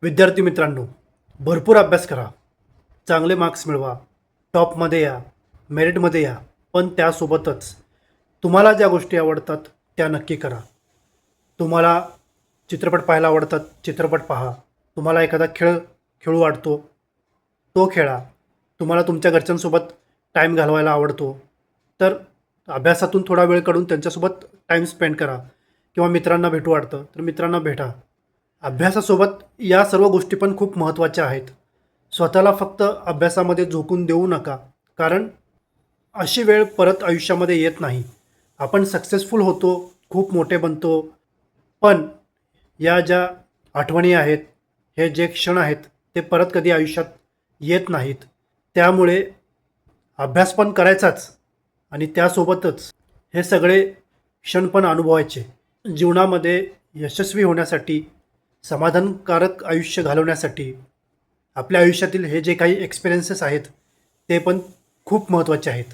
विद्यार्थी मित्रांनो, भरपूर अभ्यास करा, चांगले मार्क्स मिळवा, टॉपमध्ये या, मेरिटमध्ये या. पण त्यासोबतच तुम्हाला ज्या गोष्टी आवडतात त्या नक्की करा. तुम्हाला चित्रपट पाहायला आवडतात, चित्रपट पहा. तुम्हाला एखादा खेळ खेळू वाटतो, तो खेळा. तुम्हाला तुमच्या घरच्यांसोबत टाईम घालवायला आवडतो, तर अभ्यासातून थोडा वेळ काढून त्यांच्यासोबत टाईम स्पेंड करा. किंवा मित्रांना भेटू वाटतं, तर मित्रांना भेटा. अभ्यासासोबत या सर्व गोष्टी पण खूप महत्त्वाच्या आहेत. स्वतःला फक्त अभ्यासामध्ये झोकून देऊ नका, कारण अशी वेळ परत आयुष्यामध्ये येत नाही. आपण सक्सेसफुल होतो, खूप मोठे बनतो, पण या ज्या आठवणी आहेत, हे जे क्षण आहेत, ते परत कधी आयुष्यात येत नाहीत. त्यामुळे अभ्यास पण करायचाच आणि त्यासोबतच हे सगळे क्षण पण अनुभवायचे. जीवनामध्ये यशस्वी होण्यासाठी, समाधानकारक आयुष्य घालवण्यासाठी आपल्या आयुष्यातील हे जे काही एक्सपिरियन्सेस आहेत, ते पण खूप महत्त्वाचे आहेत.